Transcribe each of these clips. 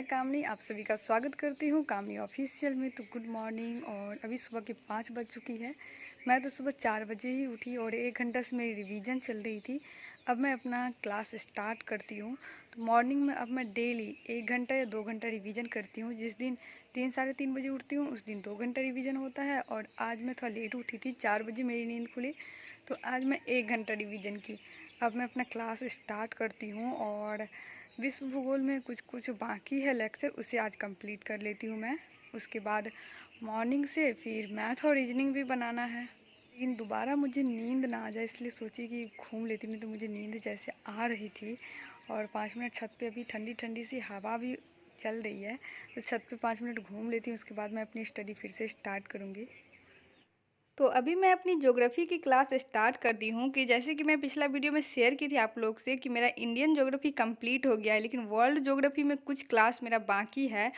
मैं कामनी आप सभी का स्वागत करती हूँ कामनी ऑफिशियल में। तो गुड मॉर्निंग। और अभी सुबह के 5 बज चुकी है। मैं तो सुबह 4 बजे ही उठी और 1 घंटा से मेरी रिवीजन चल रही थी। अब मैं अपना क्लास स्टार्ट करती हूँ। तो मॉर्निंग में अब मैं डेली 1 घंटा या 2 घंटा रिवीजन करती हूँ। जिस दिन 3 साढ़े 3 बजे उठती हूँ उस दिन 2 घंटा रिवीजन होता है। और आज मैं थोड़ा लेट उठी थी, 4 बजे मेरी नींद खुली, तो आज मैं 1 घंटा रिवीजन की। अब मैं अपना क्लास स्टार्ट करती हूँ और विश्व भूगोल में कुछ बाकी है लेक्चर, उसे आज कंप्लीट कर लेती हूँ मैं। उसके बाद मॉर्निंग से फिर मैथ और रीजनिंग भी बनाना है। लेकिन दोबारा मुझे नींद ना आ जाए इसलिए सोची कि घूम लेती। नहीं तो मुझे नींद जैसे आ रही थी। और 5 मिनट छत पे, अभी ठंडी ठंडी सी हवा भी चल रही है, तो छत पे 5 मिनट घूम लेती हूँ। उसके बाद मैं अपनी स्टडी फिर से स्टार्ट करूँगी। तो अभी मैं अपनी ज्योग्राफी की क्लास स्टार्ट कर दी हूँ। कि जैसे कि मैं पिछला वीडियो में शेयर की थी आप लोग से कि मेरा इंडियन ज्योग्राफी कंप्लीट हो गया है, लेकिन वर्ल्ड ज्योग्राफी में कुछ क्लास मेरा बाकी है।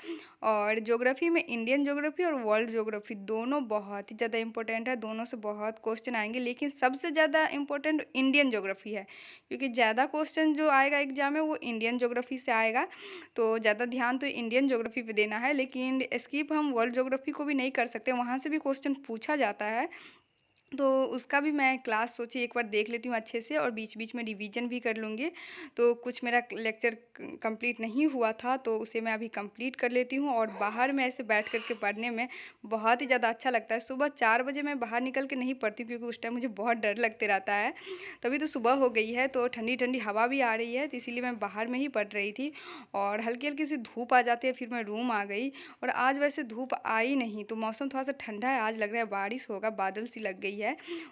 और ज्योग्राफी में इंडियन ज्योग्राफी और वर्ल्ड ज्योग्राफी दोनों बहुत ही ज़्यादा इंपॉर्टेंट है। दोनों से बहुत क्वेश्चन आएंगे, लेकिन सबसे ज़्यादा इंपॉर्टेंट इंडियन ज्योग्राफी है, क्योंकि ज़्यादा क्वेश्चन जो आएगा एग्जाम में वो इंडियन ज्योग्राफी से आएगा। तो ज़्यादा ध्यान तो इंडियन ज्योग्राफी पे देना है, लेकिन स्किप हम वर्ल्ड ज्योग्राफी को भी नहीं कर सकते, वहाँ से भी क्वेश्चन पूछा जाता है। तो उसका भी मैं क्लास सोची एक बार देख लेती हूँ अच्छे से, और बीच बीच में रिवीजन भी कर लूँगी। तो कुछ मेरा लेक्चर कंप्लीट नहीं हुआ था तो उसे मैं अभी कंप्लीट कर लेती हूँ। और बाहर में ऐसे बैठ कर के पढ़ने में बहुत ही ज़्यादा अच्छा लगता है। सुबह 4 बजे मैं बाहर निकल के नहीं पढ़ती, क्योंकि उस टाइम मुझे बहुत डर लगते रहता है। तभी तो सुबह हो गई है, तो ठंडी ठंडी हवा भी आ रही है, तो इसीलिए मैं बाहर में ही पढ़ रही थी। और हल्की हल्की सी धूप आ जाती है, फिर मैं रूम आ गई। और आज वैसे धूप आई नहीं, तो मौसम थोड़ा सा ठंडा है, आज लग रहा है बारिश होगा, बादल सी लग गई है।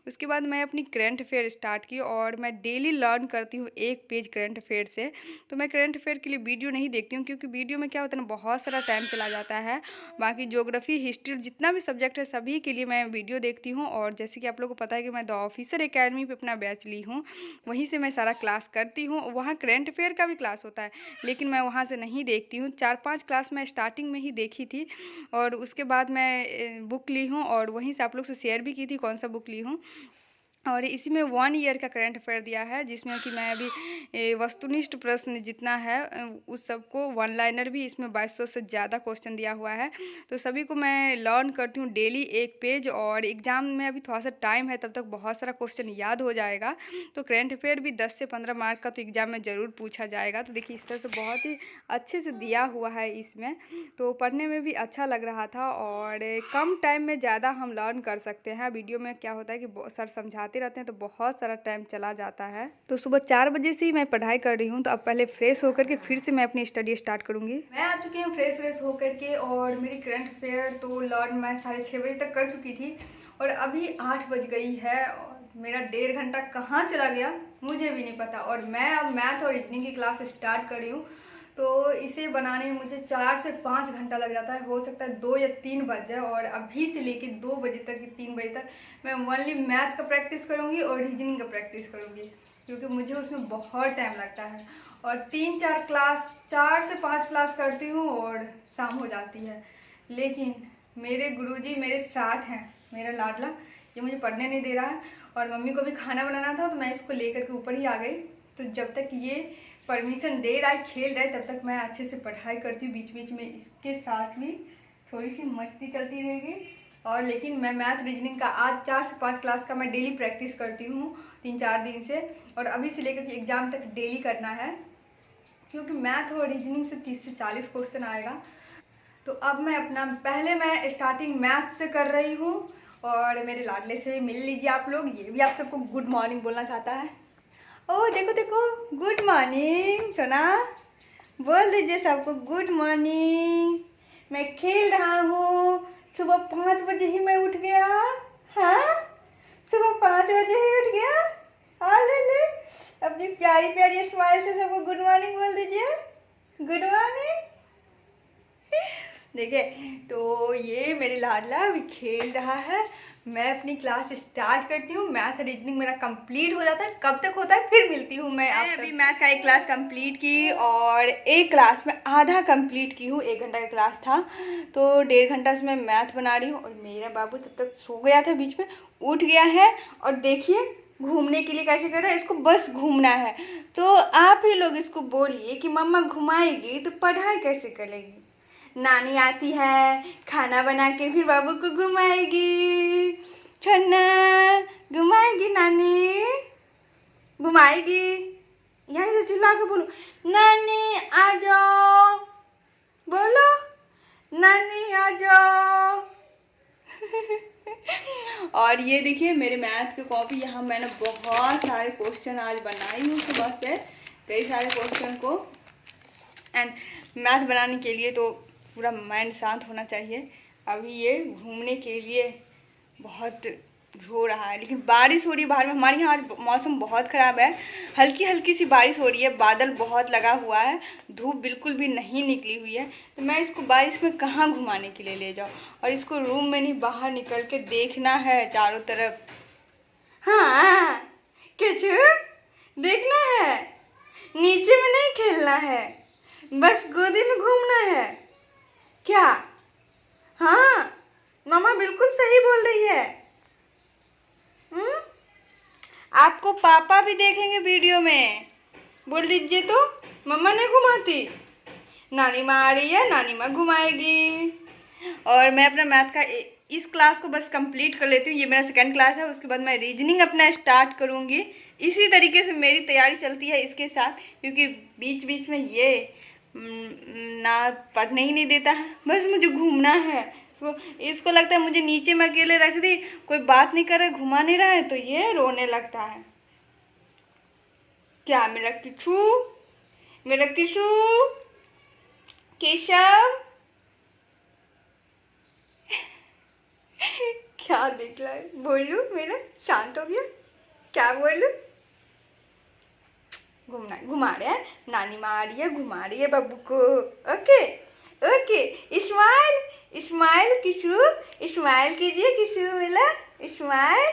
उसके बाद मैं अपनी करंट अफेयर स्टार्ट की, और मैं डेली लर्न करती हूँ 1 पेज करंट अफेयर से। तो मैं करंट अफेयर के लिए वीडियो नहीं देखती हूँ, क्योंकि वीडियो में क्या होता है ना, बहुत सारा टाइम चला जाता है। बाकी ज्योग्राफी, हिस्ट्री, जितना भी सब्जेक्ट है सभी के लिए मैं वीडियो देखती हूँ। और जैसे कि आप लोगों को पता है कि मैं द ऑफिसर एकेडमी पे अपना बैच ली हूँ, वहीं से मैं सारा क्लास करती हूँ। वहाँ करंट अफेयर का भी क्लास होता है, लेकिन मैं वहाँ से नहीं देखती हूँ। 4-5 क्लास मैं स्टार्टिंग में ही देखी थी, और उसके बाद मैं बुक ली हूँ, और वहीं से आप लोग से शेयर भी की थी कौन सा बुक ली हूँ। और इसी में 1 ईयर का करंट अफेयर दिया है, जिसमें कि मैं अभी वस्तुनिष्ठ प्रश्न जितना है उस सबको, वन लाइनर भी इसमें 2200 से ज़्यादा क्वेश्चन दिया हुआ है। तो सभी को मैं लर्न करती हूँ डेली 1 पेज। और एग्ज़ाम में अभी थोड़ा सा टाइम है, तब तक बहुत सारा क्वेश्चन याद हो जाएगा। तो करंट अफेयर भी 10 से 15 मार्क का तो एग्ज़ाम में ज़रूर पूछा जाएगा। तो देखिए इस तरह से बहुत ही अच्छे से दिया हुआ है इसमें, तो पढ़ने में भी अच्छा लग रहा था। और कम टाइम में ज़्यादा हम लर्न कर सकते हैं। वीडियो में क्या होता है कि सर समझाते रहते हैं तो बहुत सारा टाइम चला जाता है। तो सुबह 4 बजे से ही मैं पढ़ाई कर रही हूँ। तो अब पहले फ्रेश होकर के फिर से मैं अपनी स्टडी स्टार्ट करूँगी। मैं आ चुकी हूँ फ्रेश होकर के, और मेरी करंट अफेयर तो लर्न मैं 6:30 बजे तक कर चुकी थी, और अभी 8 बज गई है। और मेरा 1.5 घंटा कहाँ चला गया मुझे भी नहीं पता। और मैं अब मैथ और रीजनिंग की क्लास स्टार्ट कर रही हूँ, तो इसे बनाने में मुझे 4 से 5 घंटा लग जाता है। हो सकता है 2 या 3 बज जाए। और अभी से लेके 2 बजे तक कि 3 बजे तक मैं ओनली मैथ का प्रैक्टिस करूँगी और रीजनिंग का प्रैक्टिस करूँगी, क्योंकि मुझे उसमें बहुत टाइम लगता है। और 3-4 क्लास, 4 से 5 क्लास करती हूँ और शाम हो जाती है। लेकिन मेरे गुरुजी मेरे साथ हैं, मेरा लाडला, ये मुझे पढ़ने नहीं दे रहा है। और मम्मी को भी खाना बनाना था, तो मैं इसको लेकर के ऊपर ही आ गई। तो जब तक ये परमिशन दे रहा है, खेल रहा है, तब तक मैं अच्छे से पढ़ाई करती हूँ। बीच बीच में इसके साथ भी थोड़ी सी मस्ती चलती रहेगी। और लेकिन मैं मैथ रीजनिंग का आज 4 से 5 क्लास का मैं डेली प्रैक्टिस करती हूँ 3-4 दिन से। और अभी से लेकर के एग्ज़ाम तक डेली करना है, क्योंकि मैथ और रीजनिंग से 30 से 40 क्वेश्चन आएगा। तो अब मैं अपना पहले मैं स्टार्टिंग मैथ से कर रही हूँ। और मेरे लाडले से भी मिल लीजिए आप लोग, ये भी आप सबको गुड मॉर्निंग बोलना चाहता है। ओह देखो देखो, गुड मॉर्निंग सोना, बोल दीजिए सबको गुड मॉर्निंग। मैं खेल रहा हूँ, सुबह 5 बजे ही मैं उठ गया। हाँ, सुबह 5 बजे ही उठ गया। ले अपनी प्यारी प्यारी स्माइल से सबको गुड मॉर्निंग बोल दीजिए, गुड मॉर्निंग। देखिए, तो ये मेरे लाडला अभी खेल रहा है। मैं अपनी क्लास स्टार्ट करती हूँ। मैथ रीजनिंग मेरा कंप्लीट हो जाता है, कब तक होता है फिर मिलती हूँ मैं आप। अभी मैथ का एक क्लास कंप्लीट की, और एक क्लास में आधा कंप्लीट की हूँ। 1 घंटा का क्लास था, तो 1.5 घंटा से मैं मैथ बना रही हूँ। और मेरा बाबू तब तक सो गया था, बीच में उठ गया है। और देखिए घूमने के लिए कैसे कर रहा है, इसको बस घूमना है। तो आप ही लोग इसको बोलिए कि मम्मा घुमाएगी तो पढ़ाई कैसे करेगी। नानी आती है खाना बना के फिर बाबू को घुमाएगी, छन्ना घुमाएगी, नानी घुमाएगी। यहाँ से चिल्ला के बोलो, नानी आ जाओ, बोलो नानी आ जाओ। और ये देखिए मेरे मैथ की कॉपी, यहाँ मैंने बहुत सारे क्वेश्चन आज बनाई हूँ सुबह से, कई सारे क्वेश्चन को। एंड मैथ बनाने के लिए तो पूरा माइंड शांत होना चाहिए। अभी ये घूमने के लिए बहुत हो रहा है, लेकिन बारिश हो रही है बाहर में। हमारे यहाँ आज मौसम बहुत ख़राब है, हल्की हल्की सी बारिश हो रही है, बादल बहुत लगा हुआ है, धूप बिल्कुल भी नहीं निकली हुई है। तो मैं इसको बारिश में कहाँ घुमाने के लिए ले जाऊँ, और इसको रूम में नहीं बाहर निकल के देखना है चारों तरफ। हाँ किचू देखना है, नीचे में नहीं खेलना है, बस गोदी में घूमना है क्या। हाँ मामा बिल्कुल सही बोल रही है। आपको पापा भी देखेंगे वीडियो में, बोल दीजिए तो मम्मा नहीं घुमाती, नानी माँ आ रही है, नानी माँ घुमाएगी। और मैं अपना मैथ का इस क्लास को बस कंप्लीट कर लेती हूँ, ये मेरा सेकंड क्लास है। उसके बाद मैं रीजनिंग अपना स्टार्ट करूँगी। इसी तरीके से मेरी तैयारी चलती है इसके साथ, क्योंकि बीच बीच में ये ना पढ़ने ही नहीं देता है, बस मुझे घूमना है। तो इसको लगता है मुझे नीचे में अकेले रख दी, कोई बात नहीं कर रहा, घुमा नहीं रहा है, तो ये रोने लगता है। क्या मेरा किशु, मेरा किशु, केशव क्या देख रहा है, बोलू मेरा शांत हो गया, क्या बोलू। घूमना घुमा रहे हैं, नानी माँ आ रही है, घुमा रही है बाबू को। Okay okay, smile smile Kishu, smile कीजिए किशु मेरा, स्माइल।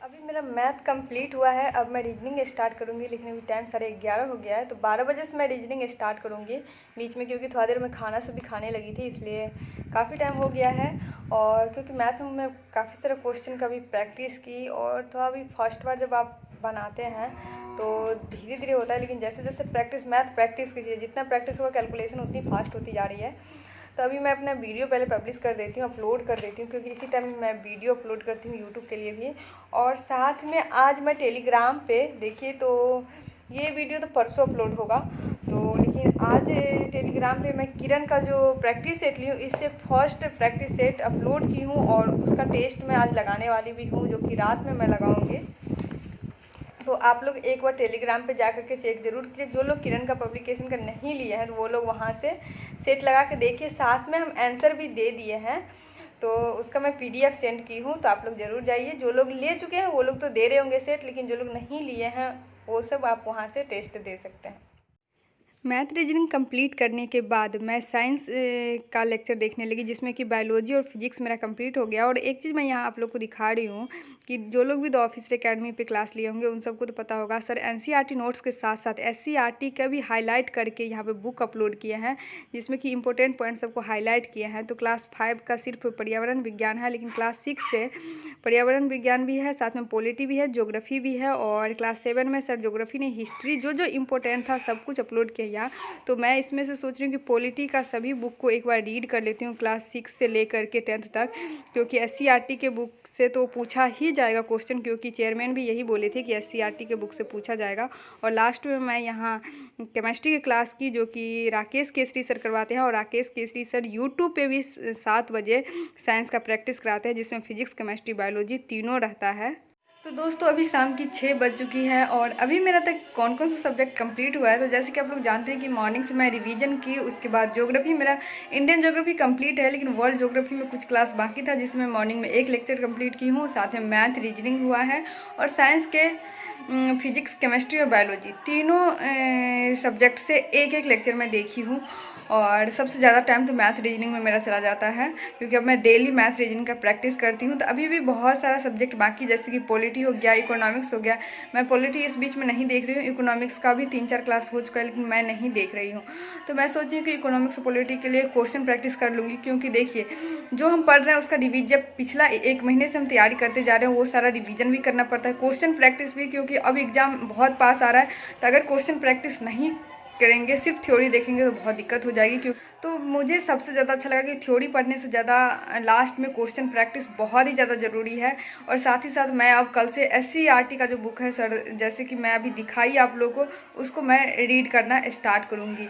अभी मेरा मैथ कंप्लीट हुआ है, अब मैं रीजनिंग स्टार्ट करूँगी, लेकिन अभी टाइम 11:30 हो गया है, तो 12 बजे से मैं रीजनिंग स्टार्ट करूँगी बीच में, क्योंकि थोड़ा देर में खाना सब भी खाने लगी थी, इसलिए काफ़ी टाइम हो गया है। और क्योंकि मैथ में मैं काफ़ी सारे क्वेश्चन का भी प्रैक्टिस की, और थोड़ा भी फर्स्ट बार जब आप बनाते हैं तो धीरे धीरे होता है, लेकिन जैसे जैसे मैथ प्रैक्टिस कीजिए, जितना प्रैक्टिस होगा कैलकुलेशन उतनी फास्ट होती जा रही है। तो अभी मैं अपना वीडियो पहले पब्लिश कर देती हूँ, अपलोड कर देती हूँ, क्योंकि इसी टाइम मैं वीडियो अपलोड करती हूँ यूट्यूब के लिए भी। और साथ में आज मैं टेलीग्राम पे देखिए, तो ये वीडियो तो परसों अपलोड होगा, तो लेकिन आज टेलीग्राम पे मैं किरण का जो प्रैक्टिस सेट ली हूँ, इससे फर्स्ट प्रैक्टिस सेट अपलोड की हूँ, और उसका टेस्ट मैं आज लगाने वाली भी हूँ, जो कि रात में मैं लगाऊँगी। तो आप लोग एक बार टेलीग्राम पे जा करके चेक ज़रूर कीजिए। जो लोग किरण का पब्लिकेशन का नहीं लिए हैं तो वो लोग वहाँ से सेट लगा के देखिए। साथ में हम आंसर भी दे दिए हैं, तो उसका मैं PDF सेंड की हूँ, तो आप लोग ज़रूर जाइए। जो लोग ले चुके हैं वो लोग तो दे रहे होंगे सेट, लेकिन जो लोग नहीं लिए हैं वो सब आप वहाँ से टेस्ट दे सकते हैं। मैथ रीजनिंग कंप्लीट करने के बाद मैं साइंस का लेक्चर देखने लगी, जिसमें कि बायोलॉजी और फिजिक्स मेरा कंप्लीट हो गया। और एक चीज़ मैं यहाँ आप लोग को दिखा रही हूँ कि जो लोग भी द ऑफिसर एकेडमी पे क्लास लिए होंगे उन सबको तो पता होगा, सर NCERT नोट्स के साथ साथ SCERT का भी हाईलाइट करके यहाँ पे बुक अपलोड किए हैं, जिसमें कि इंपॉर्टेंट पॉइंट सबको हाईलाइट किए हैं। तो क्लास 5 का सिर्फ पर्यावरण विज्ञान है, लेकिन क्लास 6 से पर्यावरण विज्ञान भी है, साथ में पॉलिटी भी है, ज्योग्राफी भी है, और क्लास 7 में सर ज्योग्राफी नहीं हिस्ट्री, जो जो इम्पोर्टेंट था सब कुछ अपलोड किया। तो मैं इसमें से सोच रही हूँ कि पॉलिटी का सभी बुक को एक बार रीड कर लेती हूँ, क्लास 6 से लेकर के 10th तक, क्योंकि SCERT के बुक से तो पूछा ही जाएगा क्वेश्चन, क्योंकि चेयरमैन भी यही बोले थे कि SCERT के बुक से पूछा जाएगा। और लास्ट में मैं यहाँ केमिस्ट्री की क्लास की, जो कि राकेश केसरी सर करवाते हैं, और राकेश केसरी सर यूट्यूब पे भी 7 बजे साइंस का प्रैक्टिस कराते हैं, जिसमें फिजिक्स केमिस्ट्री बायोलॉजी तीनों रहता है। तो दोस्तों अभी शाम की 6 बज चुकी है, और अभी मेरा तक कौन कौन सा सब्जेक्ट कंप्लीट हुआ है। तो जैसे कि आप लोग जानते हैं कि मॉर्निंग से मैं रिवीजन की, उसके बाद ज्योग्राफी मेरा इंडियन ज्योग्राफी कंप्लीट है, लेकिन वर्ल्ड ज्योग्राफी में कुछ क्लास बाकी था, जिसमें मॉर्निंग में एक लेक्चर कंप्लीट की हूँ। साथ में मैथ रीजनिंग हुआ है, और साइंस के फिजिक्स केमिस्ट्री और बायोलॉजी तीनों सब्जेक्ट से एक एक लेक्चर मैं देखी हूँ। और सबसे ज़्यादा टाइम तो मैथ रीजनिंग में मेरा चला जाता है, क्योंकि अब मैं डेली मैथ रीजनिंग का प्रैक्टिस करती हूँ। तो अभी भी बहुत सारा सब्जेक्ट बाकी, जैसे कि पॉलिटी हो गया, इकोनॉमिक्स हो गया। मैं पॉलिटी इस बीच में नहीं देख रही हूँ, इकोनॉमिक्स का भी 3-4 क्लास हो चुका है, लेकिन मैं नहीं देख रही हूँ। तो मैं सोची कि इकोनॉमिक्स और पॉलिटी के लिए क्वेश्चन प्रैक्टिस कर लूँगी, क्योंकि देखिए जो हम पढ़ रहे हैं उसका रिवीजन पिछला 1 महीने से हम तैयारी करते जा रहे हैं, वो सारा रिवीजन भी करना पड़ता है, क्वेश्चन प्रैक्टिस भी, क्योंकि अब एग्जाम बहुत पास आ रहा है। तो अगर क्वेश्चन प्रैक्टिस नहीं करेंगे, सिर्फ थ्योरी देखेंगे, तो बहुत दिक्कत हो जाएगी। क्यों तो मुझे सबसे ज़्यादा अच्छा लगा कि थ्योरी पढ़ने से ज़्यादा लास्ट में क्वेश्चन प्रैक्टिस बहुत ही ज़्यादा ज़रूरी है। और साथ ही साथ मैं अब कल से SCERT का जो बुक है सर, जैसे कि मैं अभी दिखाई आप लोगों को, उसको मैं रीड करना स्टार्ट करूँगी।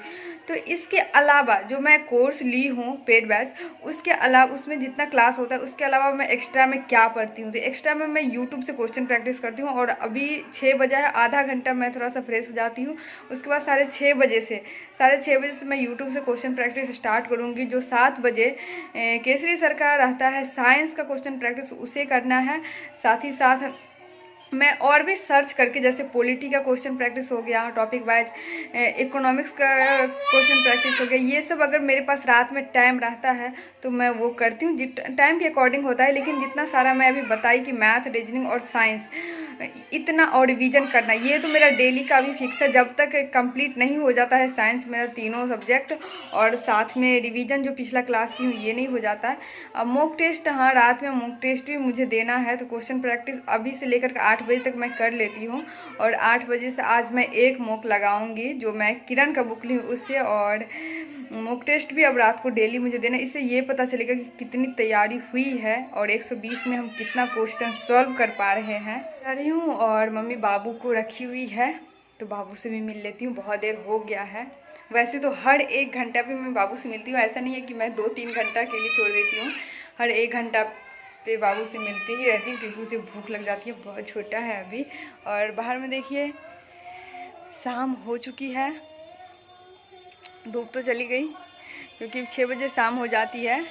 तो इसके अलावा जो मैं कोर्स ली हूँ पेड बैच, उसके अलावा उसमें जितना क्लास होता है उसके अलावा मैं एक्स्ट्रा में क्या पढ़ती हूँ, तो एक्स्ट्रा में मैं यूट्यूब से क्वेश्चन प्रैक्टिस करती हूँ। और अभी 6 बजे है, आधा घंटा मैं थोड़ा सा फ्रेश हो जाती हूँ। उसके बाद 6:30 बजे से मैं यूट्यूब से क्वेश्चन प्रैक्टिस स्टार्ट करूँगी। जो 7 बजे केसरी सर का रहता है साइंस का क्वेश्चन प्रैक्टिस, उसे करना है। साथ ही साथ मैं और भी सर्च करके, जैसे पॉलिटी का क्वेश्चन प्रैक्टिस हो गया टॉपिक वाइज, इकोनॉमिक्स का क्वेश्चन प्रैक्टिस हो गया, ये सब अगर मेरे पास रात में टाइम रहता है तो मैं वो करती हूँ। टाइम के अकॉर्डिंग होता है, लेकिन जितना सारा मैं अभी बताई कि मैथ, रीजनिंग और साइंस, इतना और रिवीजन करना, ये तो मेरा डेली का भी फिक्स है। जब तक कंप्लीट नहीं हो जाता है साइंस मेरा तीनों सब्जेक्ट, और साथ में रिवीजन जो पिछला क्लास की हूँ ये नहीं हो जाता है। अब मॉक टेस्ट, हाँ रात में मॉक टेस्ट भी मुझे देना है, तो क्वेश्चन प्रैक्टिस अभी से लेकर 8 बजे तक मैं कर लेती हूँ। और 8 बजे से आज मैं एक मॉक लगाऊंगी, जो मैं किरण का बुक ली हूँ उससे। और मॉक टेस्ट भी अब रात को डेली मुझे देना, इससे ये पता चलेगा कि कितनी तैयारी हुई है और 120 में हम कितना क्वेश्चन सॉल्व कर पा रहे हैं। जा रही हूँ और मम्मी बाबू को रखी हुई है, तो बाबू से भी मिल लेती हूँ, बहुत देर हो गया है। वैसे तो हर 1 घंटा पे मैं बाबू से मिलती हूँ, ऐसा नहीं है कि मैं 2-3 घंटा के लिए छोड़ देती हूँ। हर 1 घंटा पे बाबू से मिलती ही रहती हूँ, क्योंकि उसे भूख लग जाती है, बहुत छोटा है अभी। और बाहर में देखिए शाम हो चुकी है, धूप तो चली गई, क्योंकि 6 बजे शाम हो जाती है।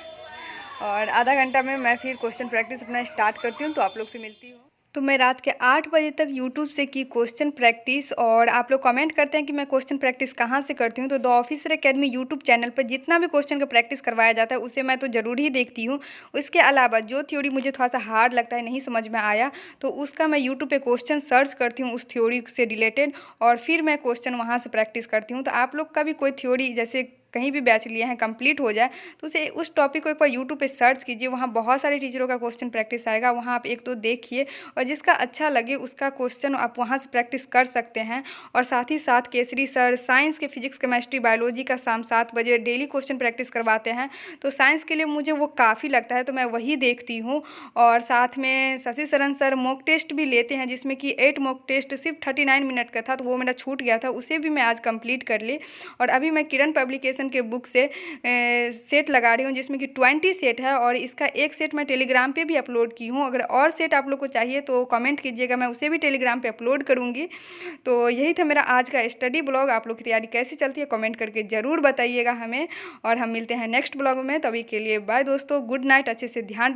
और आधा घंटा में मैं फिर क्वेश्चन प्रैक्टिस अपना स्टार्ट करती हूँ, तो आप लोग से मिलती हूँ। तो मैं रात के 8 बजे तक यूट्यूब से की क्वेश्चन प्रैक्टिस। और आप लोग कमेंट करते हैं कि मैं क्वेश्चन प्रैक्टिस कहाँ से करती हूँ, तो the officer academy YouTube channel पर जितना भी क्वेश्चन का प्रैक्टिस करवाया जाता है उसे मैं तो ज़रूर ही देखती हूँ। उसके अलावा जो थ्योरी मुझे थोड़ा सा हार्ड लगता है, नहीं समझ में आया, तो उसका मैं यूट्यूब पे क्वेश्चन सर्च करती हूँ उस थ्योरी से रिलेटेड, और फिर मैं क्वेश्चन वहाँ से प्रैक्टिस करती हूँ। तो आप लोग का भी कोई थ्योरी जैसे कहीं भी बैच लिए हैं कंप्लीट हो जाए, तो उसे उस टॉपिक को एक बार यूट्यूब पे सर्च कीजिए, वहाँ बहुत सारे टीचरों का क्वेश्चन प्रैक्टिस आएगा, वहाँ आप 1-2 देखिए, और जिसका अच्छा लगे उसका क्वेश्चन आप वहाँ से प्रैक्टिस कर सकते हैं। और साथ ही साथ केसरी सर साइंस के फिजिक्स, केमिस्ट्री, बायोलॉजी का शाम 7 बजे डेली क्वेश्चन प्रैक्टिस करवाते हैं, तो साइंस के लिए मुझे वो काफ़ी लगता है, तो मैं वही देखती हूँ। और साथ में शशि शरण सर मॉक टेस्ट भी लेते हैं, जिसमें कि 8 मॉक टेस्ट सिर्फ 39 मिनट का था, तो वो मेरा छूट गया था, उसे भी मैं आज कंप्लीट कर ली। और अभी मैं किरण पब्लिकेशन के बुक से सेट लगा रही हूँ, जिसमें कि 20 सेट है, और इसका एक सेट मैं टेलीग्राम पे भी अपलोड की हूँ। अगर और सेट आप लोग को चाहिए तो कमेंट कीजिएगा, मैं उसे भी टेलीग्राम पे अपलोड करूँगी। तो यही था मेरा आज का स्टडी ब्लॉग। आप लोग की तैयारी कैसी चलती है कमेंट करके ज़रूर बताइएगा हमें, और हम मिलते हैं नेक्स्ट ब्लॉग में। तभी के लिए बाय दोस्तों, गुड नाइट, अच्छे से ध्यान